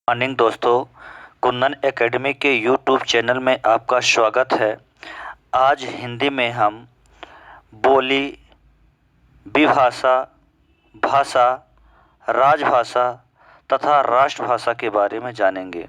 Morning दोस्तों, Kundan academy के YouTube channel में आपका स्वागत है। आज हिंदी में हम बोली, विभाषा, भाषा, राजभाषा तथा राष्ट्रभाषा के बारे में जानेंगे।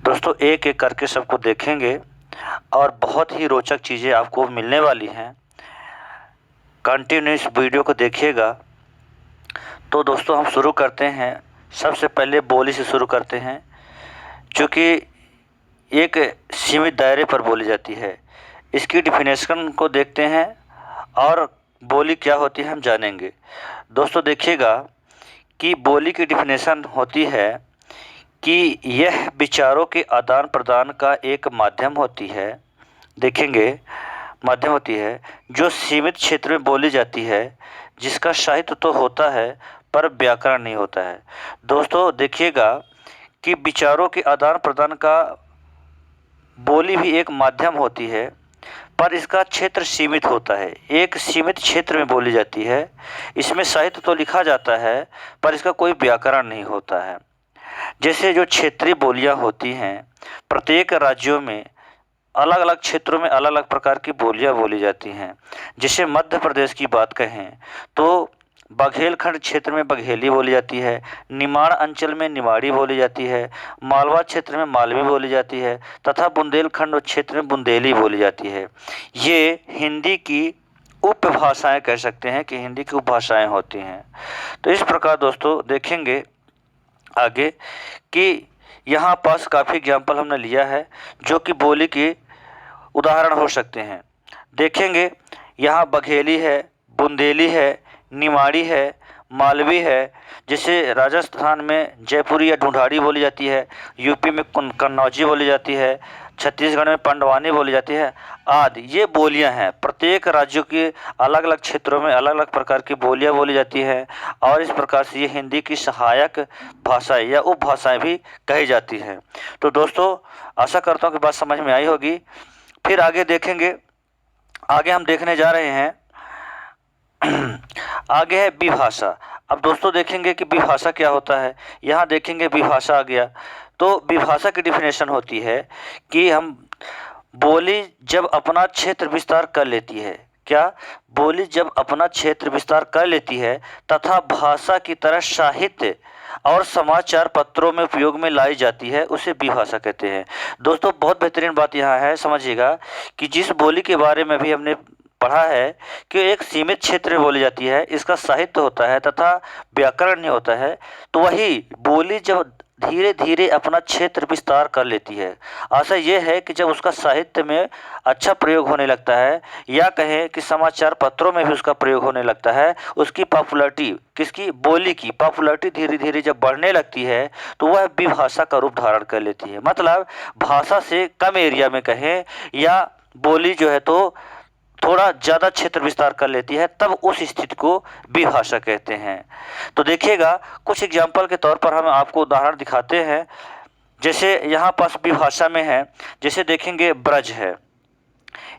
दोस्तों, एक एक करके सबको देखेंगे और बहुत ही रोचक चीज़ें आपको मिलने वाली हैं। कंटिन्यूस वीडियो को देखिएगा। तो दोस्तों, हम शुरू करते हैं। सबसे पहले बोली से शुरू करते हैं, जो कि एक सीमित दायरे पर बोली जाती है। इसकी डिफिनेशन को देखते हैं और बोली क्या होती है हम जानेंगे। दोस्तों देखिएगा कि बोली की डिफिनेशन होती है कि यह विचारों के आदान प्रदान का एक माध्यम होती है। देखेंगे, माध्यम होती है जो सीमित क्षेत्र में बोली जाती है, जिसका साहित्य तो होता है पर व्याकरण नहीं होता है। दोस्तों देखिएगा कि विचारों के आदान प्रदान का बोली भी एक माध्यम होती है, पर इसका क्षेत्र सीमित होता है। एक सीमित क्षेत्र में बोली जाती है। इसमें साहित्य तो लिखा जाता है पर इसका कोई व्याकरण नहीं होता है। जैसे जो क्षेत्रीय बोलियां होती हैं, प्रत्येक राज्यों में अलग अलग क्षेत्रों में अलग अलग प्रकार की बोलियां बोली जाती हैं। जैसे मध्य प्रदेश की बात कहें तो बघेलखंड क्षेत्र में बघेली बोली जाती है, निमाड़ अंचल में निमाड़ी बोली जाती है, मालवा क्षेत्र में मालवी बोली जाती है तथा बुंदेलखंड क्षेत्र में बुंदेली बोली जाती है। ये हिंदी की उपभाषाएं कह सकते हैं कि हिंदी की उपभाषाएं होती हैं। तो इस प्रकार दोस्तों देखेंगे आगे कि यहाँ पास काफ़ी एग्जाम्पल हमने लिया है जो कि बोली के उदाहरण हो सकते हैं। देखेंगे यहाँ बघेली है, बुंदेली है, निमाड़ी है, मालवी है। जैसे राजस्थान में जयपुरी या ढूंढाड़ी बोली जाती है, यूपी में कन्नौजी बोली जाती है, छत्तीसगढ़ में पंडवानी बोली जाती है आदि। ये बोलियां हैं। प्रत्येक राज्यों के अलग अलग क्षेत्रों में अलग अलग प्रकार की बोलियां बोली जाती हैं और इस प्रकार से ये हिंदी की सहायक भाषाएं या उपभाषाएं भी कही जाती हैं। तो दोस्तों, आशा करता हूँ कि बात समझ में आई होगी। फिर आगे देखेंगे। आगे हम देखने जा रहे हैं आगे है विभाषा। अब दोस्तों देखेंगे कि विभाषा क्या होता है। यहाँ देखेंगे विभाषा आ गया। तो विभाषा की डिफिनेशन होती है कि हम बोली जब अपना क्षेत्र विस्तार कर लेती है। क्या? बोली जब अपना क्षेत्र विस्तार कर लेती है तथा भाषा की तरह साहित्य और समाचार पत्रों में उपयोग में लाई जाती है, उसे विभाषा कहते हैं। दोस्तों बहुत बेहतरीन बात यहाँ है, समझिएगा कि जिस बोली के बारे में भी हमने पढ़ा है कि एक सीमित क्षेत्र में बोली जाती है, इसका साहित्य होता है तथा व्याकरण नहीं होता है, तो वही बोली जब धीरे धीरे अपना क्षेत्र विस्तार कर लेती है, आशा ये है कि जब उसका साहित्य में अच्छा प्रयोग होने लगता है या कहें कि समाचार पत्रों में भी उसका प्रयोग होने लगता है, उसकी पॉपुलैरिटी, किसकी? बोली की पॉपुलैरिटी धीरे धीरे जब बढ़ने लगती है तो वह विभाषा का रूप धारण कर लेती है। मतलब भाषा से कम एरिया में कहें या बोली जो है तो थोड़ा ज़्यादा क्षेत्र विस्तार कर लेती है, तब उस स्थिति को विभाषा कहते हैं। तो देखिएगा कुछ एग्जाम्पल के तौर पर हम आपको उदाहरण दिखाते हैं। जैसे यहाँ पास विभाषा में है, जैसे देखेंगे ब्रज है।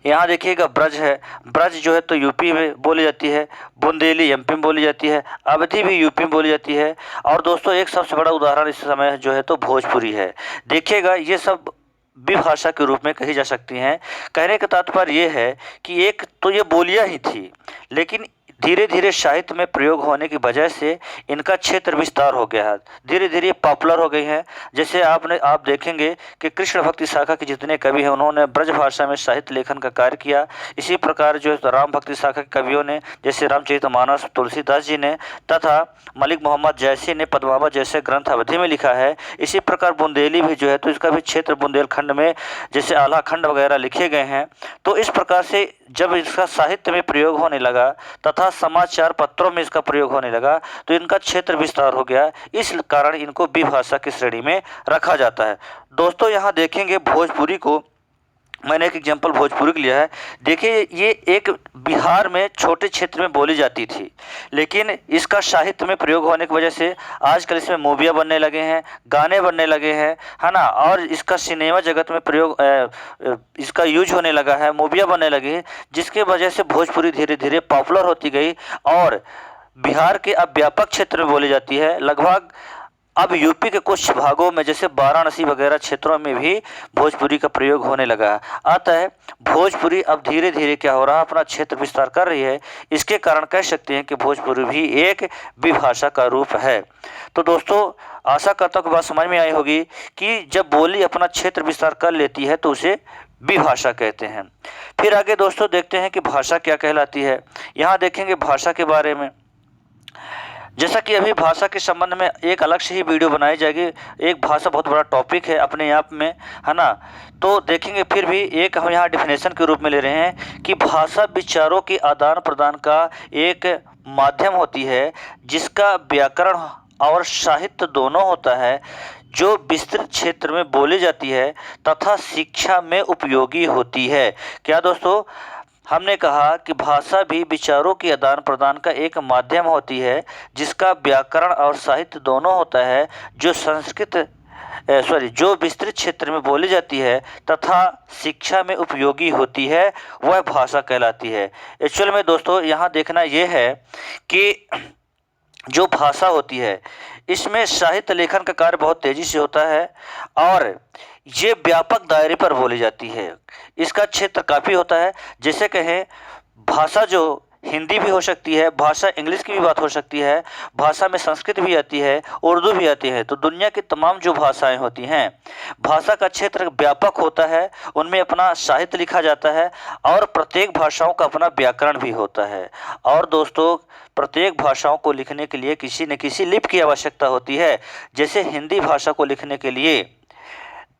यहाँ देखिएगा ब्रज है। ब्रज जो है तो यूपी में बोली जाती है, बुंदेली एमपी में बोली जाती है, अवधी भी यूपी में बोली जाती है। और दोस्तों एक सबसे बड़ा उदाहरण इस समय जो है तो भोजपुरी है। देखिएगा ये सब विभाषा के रूप में कही जा सकती हैं। कहने का तात्पर्य ये है कि एक तो ये बोलियां ही थी, लेकिन धीरे धीरे साहित्य में प्रयोग होने की वजह से इनका क्षेत्र विस्तार हो गया है, धीरे धीरे पॉपुलर हो गई हैं। जैसे आप देखेंगे कि कृष्ण भक्ति शाखा के जितने कवि हैं उन्होंने ब्रज भाषा में साहित्य लेखन का कार्य किया। इसी प्रकार जो है राम भक्ति शाखा के कवियों ने, जैसे रामचरितमानस तुलसीदास जी ने तथा मलिक मोहम्मद जैसी ने पद्मावत जैसे ग्रंथ अवधि में लिखा है। इसी प्रकार बुंदेली भी जो है तो इसका भी क्षेत्र बुंदेलखंड में जैसे आला खंड वगैरह लिखे गए हैं। तो इस प्रकार से जब इसका साहित्य में प्रयोग होने लगा तथा समाचार पत्रों में इसका प्रयोग होने लगा तो इनका क्षेत्र विस्तार हो गया। इस कारण इनको विभाषा की श्रेणी में रखा जाता है। दोस्तों यहाँ देखेंगे भोजपुरी को, मैंने एक एग्जाम्पल भोजपुरी का लिया है। देखिए ये एक बिहार में छोटे क्षेत्र में बोली जाती थी, लेकिन इसका साहित्य में प्रयोग होने की वजह से आजकल इसमें मूवियाँ बनने लगे हैं, गाने बनने लगे हैं, है ना, और इसका सिनेमा जगत में प्रयोग इसका यूज होने लगा है, मूवियाँ बनने लगी हैं, जिसके वजह से भोजपुरी धीरे धीरे पॉपुलर होती गई और बिहार के अब व्यापक क्षेत्र में बोली जाती है। लगभग अब यूपी के कुछ भागों में जैसे वाराणसी वगैरह क्षेत्रों में भी भोजपुरी का प्रयोग होने लगा है। अतः भोजपुरी अब धीरे धीरे क्या हो रहा है, अपना क्षेत्र विस्तार कर रही है। इसके कारण कह सकते हैं कि भोजपुरी भी एक विभाषा का रूप है। तो दोस्तों आशा करता हूँ कि बात समझ में आई होगी कि जब बोली अपना क्षेत्र विस्तार कर लेती है तो उसे विभाषा कहते हैं। फिर आगे दोस्तों देखते हैं कि भाषा क्या कहलाती है। यहाँ देखेंगे भाषा के बारे में, जैसा कि अभी भाषा के संबंध में एक अलग से ही वीडियो बनाई जाएगी। एक भाषा बहुत बड़ा टॉपिक है अपने आप में, है ना। तो देखेंगे फिर भी एक हम यहाँ डिफिनेशन के रूप में ले रहे हैं कि भाषा विचारों के आदान प्रदान का एक माध्यम होती है जिसका व्याकरण और साहित्य दोनों होता है, जो विस्तृत क्षेत्र में बोली जाती है तथा शिक्षा में उपयोगी होती है। क्या दोस्तों, हमने कहा कि भाषा भी विचारों के आदान प्रदान का एक माध्यम होती है जिसका व्याकरण और साहित्य दोनों होता है, जो विस्तृत क्षेत्र में बोली जाती है तथा शिक्षा में उपयोगी होती है, वह भाषा कहलाती है। एक्चुअल में दोस्तों यहाँ देखना यह है कि जो भाषा होती है इसमें साहित्य लेखन का कार्य बहुत तेजी से होता है और ये व्यापक दायरे पर बोली जाती है। इसका क्षेत्र काफ़ी होता है। जैसे कहें भाषा जो हिंदी भी हो सकती है, भाषा इंग्लिश की भी बात हो सकती है, भाषा में संस्कृत भी आती है, उर्दू भी आती है। तो दुनिया की तमाम जो भाषाएं होती हैं, भाषा का क्षेत्र व्यापक होता है, उनमें अपना साहित्य लिखा जाता है और प्रत्येक भाषाओं का अपना व्याकरण भी होता है। और दोस्तों प्रत्येक भाषाओं को लिखने के लिए किसी न किसी लिपि की आवश्यकता होती है। जैसे हिंदी भाषा को लिखने के लिए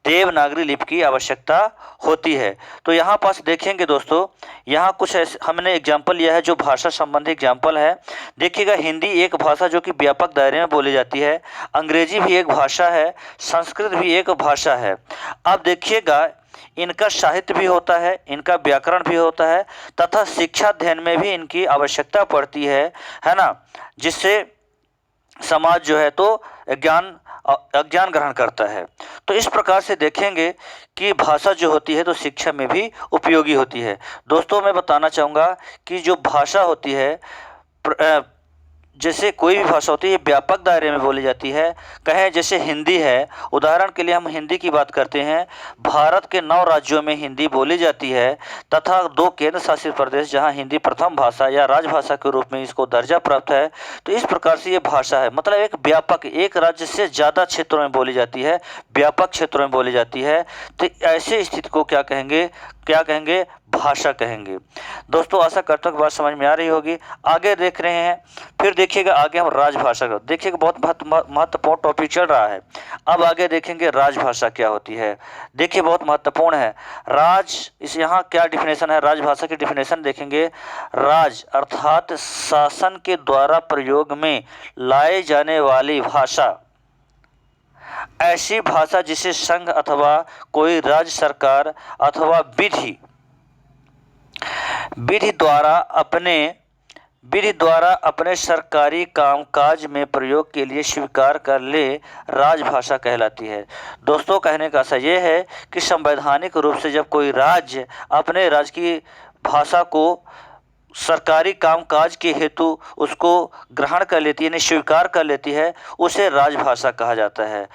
देवनागरी लिपि की आवश्यकता होती है। तो यहाँ पास देखेंगे दोस्तों, यहाँ कुछ हमने एग्जाम्पल लिया है जो भाषा संबंधी एग्जाम्पल है। देखिएगा, हिंदी एक भाषा जो कि व्यापक दायरे में बोली जाती है, अंग्रेजी भी एक भाषा है, संस्कृत भी एक भाषा है। अब देखिएगा, इनका साहित्य भी होता है, इनका व्याकरण भी होता है तथा शिक्षा अध्ययन में भी इनकी आवश्यकता पड़ती है ना, जिससे समाज जो है तो अज्ञान ग्रहण करता है। तो इस प्रकार से देखेंगे कि भाषा जो होती है तो शिक्षा में भी उपयोगी होती है। दोस्तों मैं बताना चाहूँगा कि जो भाषा होती है, जैसे कोई भी भाषा होती है व्यापक दायरे में बोली जाती है। कहें जैसे हिंदी है, उदाहरण के लिए हम हिंदी की बात करते हैं। भारत के 9 राज्यों में हिंदी बोली जाती है तथा 2 केंद्र शासित प्रदेश जहां हिंदी प्रथम भाषा या राजभाषा के रूप में इसको दर्जा प्राप्त है। तो इस प्रकार से ये भाषा है, मतलब एक व्यापक, एक राज्य से ज़्यादा क्षेत्रों में बोली जाती है, व्यापक क्षेत्रों में बोली जाती है। तो ऐसे स्थिति को क्या कहेंगे, भाषा कहेंगे। दोस्तों आशा करता हूँ कि बात समझ में आ रही होगी। आगे देख रहे हैं, फिर देखिएगा आगे हम राजभाषा का, देखिएगा बहुत महत्वपूर्ण टॉपिक चल रहा है। अब आगे देखेंगे राजभाषा क्या होती है। देखिए बहुत महत्वपूर्ण है इस यहाँ क्या डिफिनेशन है, राजभाषा की डिफिनेशन देखेंगे। राज अर्थात शासन के द्वारा प्रयोग में लाई जाने वाली भाषा, ऐसी भाषा जिसे संघ अथवा कोई राज्य सरकार अथवा विधि द्वारा अपने सरकारी कामकाज में प्रयोग के लिए स्वीकार कर ले, राजभाषा कहलाती है। दोस्तों कहने का आशय यह है कि संवैधानिक रूप से जब कोई राज्य अपने राज्य की भाषा को सरकारी कामकाज के हेतु उसको ग्रहण कर लेती है, स्वीकार कर लेती है, उसे राजभाषा कहा जाता है।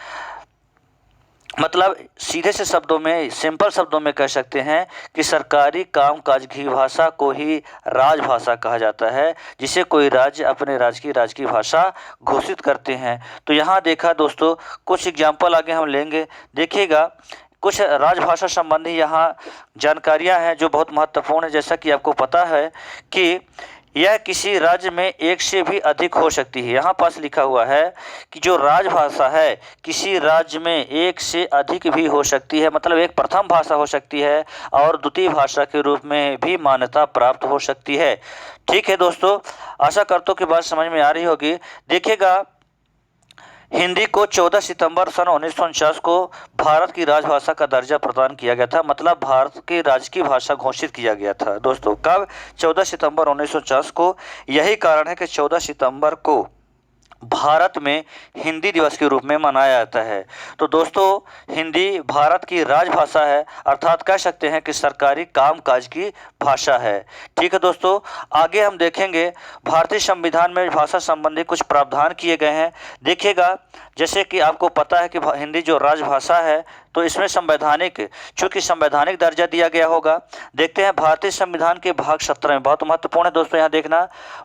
मतलब सीधे से शब्दों में, सिंपल शब्दों में कह सकते हैं कि सरकारी कामकाज की भाषा को ही राजभाषा कहा जाता है, जिसे कोई राज्य अपने राज्य की भाषा घोषित करते हैं। तो यहाँ देखा दोस्तों, कुछ एग्जाम्पल आगे हम लेंगे। देखिएगा कुछ राजभाषा संबंधी यहाँ जानकारियाँ हैं जो बहुत महत्वपूर्ण है। जैसा कि आपको पता है कि यह किसी राज्य में एक से भी अधिक हो सकती है। यहाँ पास लिखा हुआ है कि जो राजभाषा है किसी राज्य में एक से अधिक भी हो सकती है, मतलब एक प्रथम भाषा हो सकती है और द्वितीय भाषा के रूप में भी मान्यता प्राप्त हो सकती है। ठीक है दोस्तों, आशा करता हूँ कि बात समझ में आ रही होगी। देखिएगा, हिंदी को 14 सितंबर सन 1949 को भारत की राजभाषा का दर्जा प्रदान किया गया था, मतलब भारत की राज्य की भाषा घोषित किया गया था। दोस्तों कब? 14 सितंबर 1949 को। यही कारण है कि 14 सितंबर को भारत में हिंदी दिवस के रूप में मनाया जाता है। तो दोस्तों हिंदी भारत की राजभाषा है, अर्थात कह सकते हैं कि सरकारी कामकाज की भाषा है। ठीक है दोस्तों, आगे हम देखेंगे भारतीय संविधान में भाषा संबंधी कुछ प्रावधान किए गए हैं। देखिएगा, जैसे कि आपको पता है कि हिंदी जो राजभाषा है तो इसमें चूँकि संवैधानिक दर्जा दिया गया होगा। देखते हैं भारतीय संविधान के भाग 17 में, बहुत महत्वपूर्ण है दोस्तों, यहाँ देखना,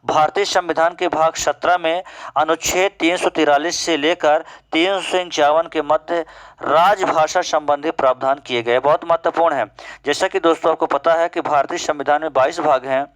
भारतीय संविधान के भाग 17 में अनुच्छेद 343 से लेकर 351 के मध्य राजभाषा संबंधी प्रावधान किए गए, बहुत महत्वपूर्ण है। जैसा कि दोस्तों आपको पता है कि भारतीय संविधान में 22 भाग हैं,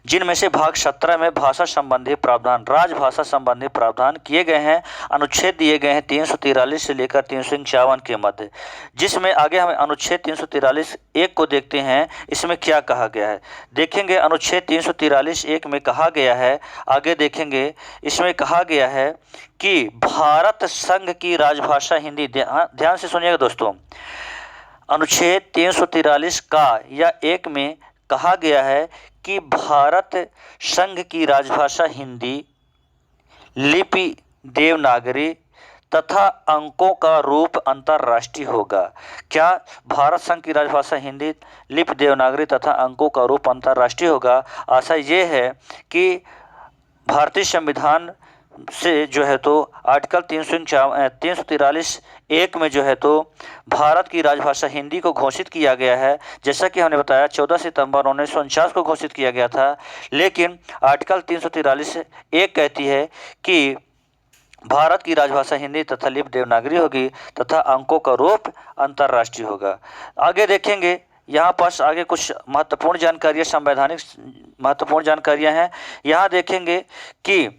जिनमें से भाग 17 में भाषा संबंधी प्रावधान, राजभाषा संबंधी प्रावधान किए गए हैं। अनुच्छेद दिए गए हैं 343 से लेकर 351 के मध्य, जिसमें आगे हमें अनुच्छेद 343 एक को देखते हैं, इसमें क्या कहा गया है। देखेंगे अनुच्छेद 343 एक में कहा गया है, आगे देखेंगे इसमें कहा गया है कि भारत संघ की राजभाषा हिंदी, ध्यान से सुनिएगा दोस्तों, अनुच्छेद 343 का या एक में कहा गया है कि भारत संघ की राजभाषा हिंदी, लिपि देवनागरी तथा अंकों का रूप अंतर्राष्ट्रीय होगा। क्या भारत संघ की राजभाषा हिंदी, लिपि देवनागरी तथा अंकों का रूप अंतर्राष्ट्रीय होगा? आशा ये है कि भारतीय संविधान से जो है तो आर्टिकल 343 एक में जो है तो भारत की राजभाषा हिंदी को घोषित किया गया है। जैसा कि हमने बताया 14 सितंबर 1949 को घोषित किया गया था, लेकिन आर्टिकल 343 एक कहती है कि भारत की राजभाषा हिंदी तथा लिपि देवनागरी होगी तथा अंकों का रूप अंतर्राष्ट्रीय होगा। आगे देखेंगे, यहाँ पर आगे कुछ महत्वपूर्ण जानकारियाँ, संवैधानिक महत्वपूर्ण जानकारियाँ हैं। यहाँ देखेंगे कि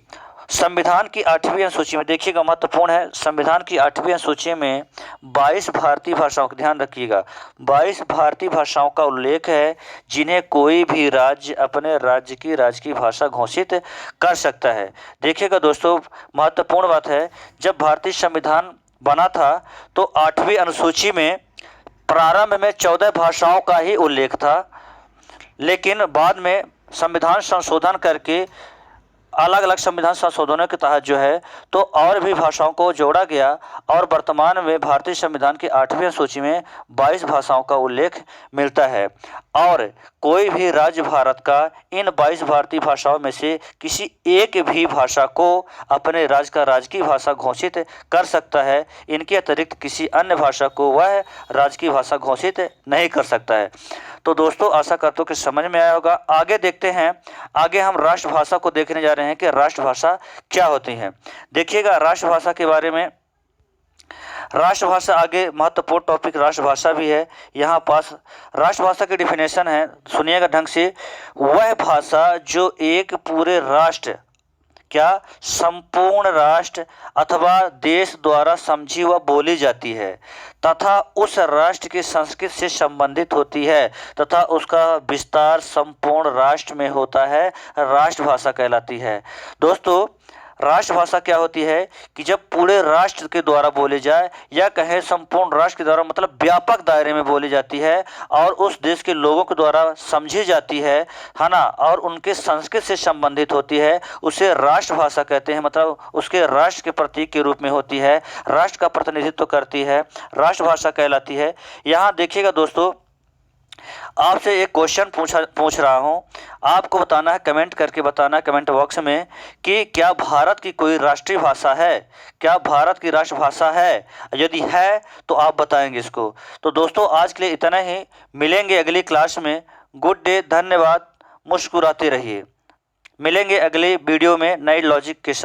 संविधान की 8वीं अनुसूची में, देखिएगा महत्वपूर्ण है, संविधान की 8वीं अनुसूची में 22 भारतीय भाषाओं का, ध्यान रखिएगा, 22 भारतीय भाषाओं का उल्लेख है जिन्हें कोई भी राज्य अपने राज्य की भाषा घोषित कर सकता है। देखिएगा दोस्तों, महत्वपूर्ण बात है, जब भारतीय संविधान बना था तो 8वीं अनुसूची में प्रारंभ में 14 भाषाओं का ही उल्लेख था, लेकिन बाद में संविधान संशोधन करके अलग अलग संविधान संशोधनों के तहत जो है तो और भी भाषाओं को जोड़ा गया और वर्तमान में भारतीय संविधान की 8वीं सूची में 22 भाषाओं का उल्लेख मिलता है और कोई भी राज्य भारत का इन 22 भारतीय भाषाओं में से किसी एक भी भाषा को अपने राज्य का राजकीय भाषा घोषित कर सकता है। इनके अतिरिक्त किसी अन्य भाषा को वह राजकीय भाषा घोषित नहीं कर सकता है। तो दोस्तों आशा करता हूँ कि समझ में आया होगा। आगे देखते हैं, आगे हम राष्ट्रभाषा को देखने जा रहे हैं कि राष्ट्रभाषा क्या होती है। देखिएगा राष्ट्रभाषा के बारे में, राष्ट्रभाषा आगे महत्वपूर्ण टॉपिक राष्ट्रभाषा भी है। यहाँ पास राष्ट्रभाषा की डिफिनेशन है, सुनिएगा ढंग से, वह भाषा जो एक पूरे राष्ट्र, क्या संपूर्ण राष्ट्र अथवा देश द्वारा समझी व बोली जाती है तथा उस राष्ट्र की संस्कृति से संबंधित होती है तथा उसका विस्तार संपूर्ण राष्ट्र में होता है, राष्ट्रभाषा कहलाती है। दोस्तों राष्ट्रभाषा क्या होती है कि जब पूरे राष्ट्र के द्वारा बोली जाए या कहें संपूर्ण राष्ट्र के द्वारा, मतलब व्यापक दायरे में बोली जाती है और उस देश के लोगों के द्वारा समझी जाती है ना, और उनके संस्कृति से संबंधित होती है, उसे राष्ट्रभाषा कहते हैं। मतलब उसके राष्ट्र के प्रतीक के रूप में होती है, राष्ट्र का प्रतिनिधित्व करती है, राष्ट्रभाषा कहलाती है। यहाँ देखिएगा दोस्तों, आपसे एक क्वेश्चन पूछ रहा हूं, आपको बताना है, कमेंट करके बताना है कमेंट बॉक्स में कि क्या भारत की कोई राष्ट्रीय भाषा है, क्या भारत की राष्ट्रभाषा है, यदि है तो आप बताएंगे इसको। तो दोस्तों आज के लिए इतना ही, मिलेंगे अगली क्लास में। गुड डे, धन्यवाद, मुस्कुराते रहिए। मिलेंगे अगले वीडियो में नई लॉजिक के साथ।